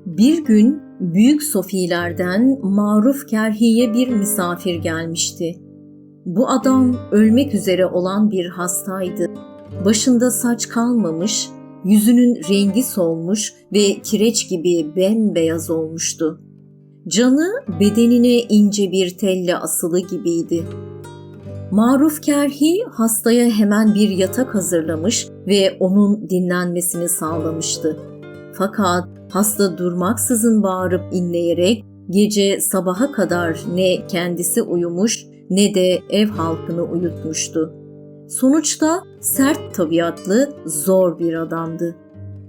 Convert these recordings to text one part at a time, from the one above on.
Bir gün büyük sofilerden Maruf Kerhi'ye bir misafir gelmişti. Bu adam ölmek üzere olan bir hastaydı. Başında saç kalmamış, yüzünün rengi solmuş ve kireç gibi bembeyaz olmuştu. Canı bedenine ince bir telle asılı gibiydi. Maruf Kerhi hastaya hemen bir yatak hazırlamış ve onun dinlenmesini sağlamıştı. Fakat hasta durmaksızın bağırıp inleyerek gece sabaha kadar ne kendisi uyumuş ne de ev halkını uyutmuştu. Sonuçta sert tabiatlı, zor bir adamdı.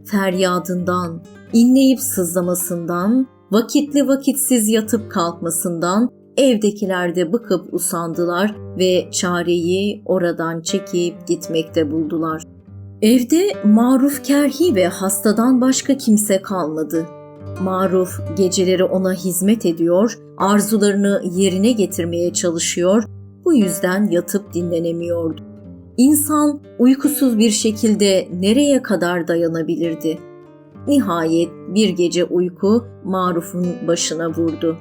Feryadından, inleyip sızlamasından, vakitli vakitsiz yatıp kalkmasından evdekiler de bıkıp usandılar ve çareyi oradan çekip gitmekte buldular. Evde Maruf Kerhi ve hastadan başka kimse kalmadı. Maruf geceleri ona hizmet ediyor, arzularını yerine getirmeye çalışıyor, bu yüzden yatıp dinlenemiyordu. İnsan uykusuz bir şekilde nereye kadar dayanabilirdi? Nihayet bir gece uyku Maruf'un başına vurdu.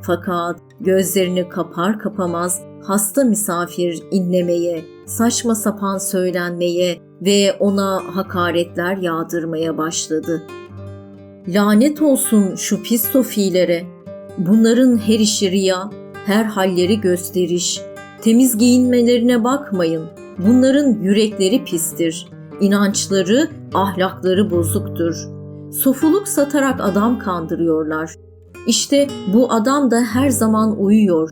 Fakat gözlerini kapar kapamaz hasta misafir inlemeye, saçma sapan söylenmeye ve ona hakaretler yağdırmaya başladı. Lanet olsun şu pis sofilere. Bunların her işi riya, her halleri gösteriş. Temiz giyinmelerine bakmayın. Bunların yürekleri pistir. İnançları, ahlakları bozuktur. Sofuluk satarak adam kandırıyorlar. İşte bu adam da her zaman uyuyor.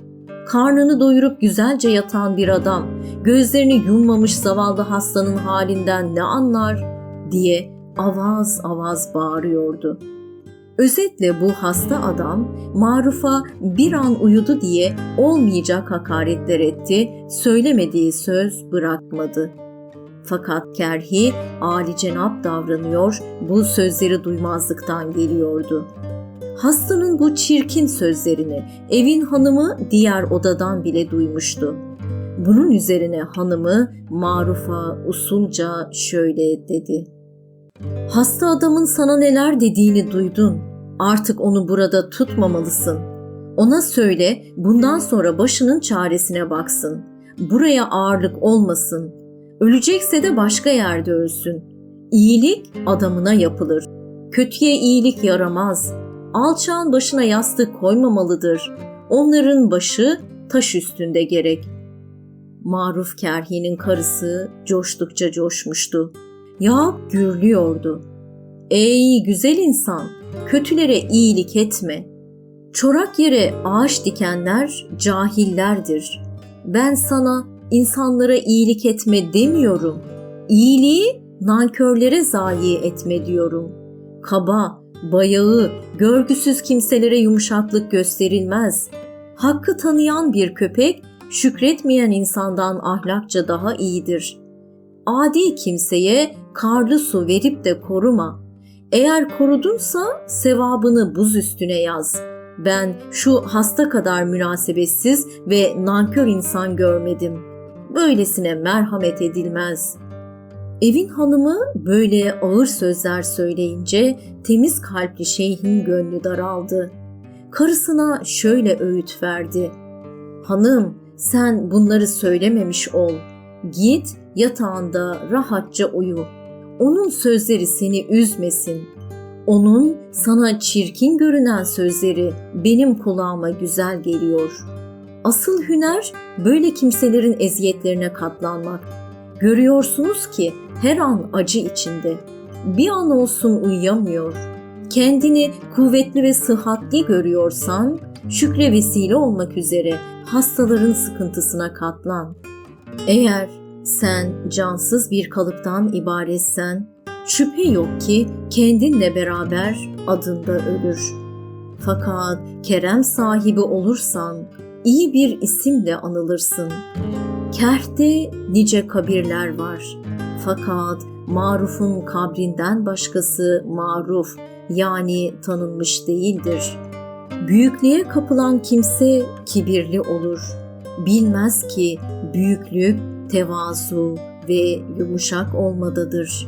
Karnını doyurup güzelce yatan bir adam, gözlerini yummamış zavallı hastanın halinden ne anlar diye avaz avaz bağırıyordu. Özetle bu hasta adam Maruf'a bir an uyudu diye olmayacak hakaretler etti, söylemediği söz bırakmadı. Fakat Kerhi âlicenap davranıyor, bu sözleri duymazlıktan geliyordu. Hastanın bu çirkin sözlerini evin hanımı diğer odadan bile duymuştu. Bunun üzerine hanımı Maruf'a usulca şöyle dedi: "Hasta adamın sana neler dediğini duydun. Artık onu burada tutmamalısın. Ona söyle bundan sonra başının çaresine baksın. Buraya ağırlık olmasın. Ölecekse de başka yerde ölsün. İyilik adamına yapılır. Kötüye iyilik yaramaz. Alçağın başına yastık koymamalıdır. Onların başı taş üstünde gerek." Maruf Kerhi'nin karısı coştukça coşmuştu. Yağıp gürlüyordu. "Ey güzel insan, kötülere iyilik etme. Çorak yere ağaç dikenler cahillerdir. Ben sana insanlara iyilik etme demiyorum. İyiliği nankörlere zayi etme diyorum. Kaba, bayağı, görgüsüz kimselere yumuşaklık gösterilmez. Hakkı tanıyan bir köpek, şükretmeyen insandan ahlakça daha iyidir. Adi kimseye karlı su verip de koruma. Eğer korudunsa sevabını buz üstüne yaz. Ben şu hasta kadar münasebetsiz ve nankör insan görmedim. Böylesine merhamet edilmez." Evin hanımı böyle ağır sözler söyleyince temiz kalpli şeyhin gönlü daraldı. Karısına şöyle öğüt verdi: "Hanım, sen bunları söylememiş ol. Git yatağında rahatça uyu. Onun sözleri seni üzmesin. Onun sana çirkin görünen sözleri benim kulağıma güzel geliyor. Asıl hüner böyle kimselerin eziyetlerine katlanmak. Görüyorsunuz ki her an acı içinde. Bir an olsun uyuyamıyor. Kendini kuvvetli ve sıhhatli görüyorsan şükre vesile olmak üzere hastaların sıkıntısına katlan. Eğer sen cansız bir kalıptan ibaretsen şüphe yok ki kendinle beraber adın da ölür. Fakat kerem sahibi olursan iyi bir isimle anılırsın. Kerh'te nice kabirler var. Fakat Maruf'un kabrinden başkası maruf yani tanınmış değildir. Büyüklüğe kapılan kimse kibirli olur. Bilmez ki büyüklük, tevazu ve yumuşak olmadadır.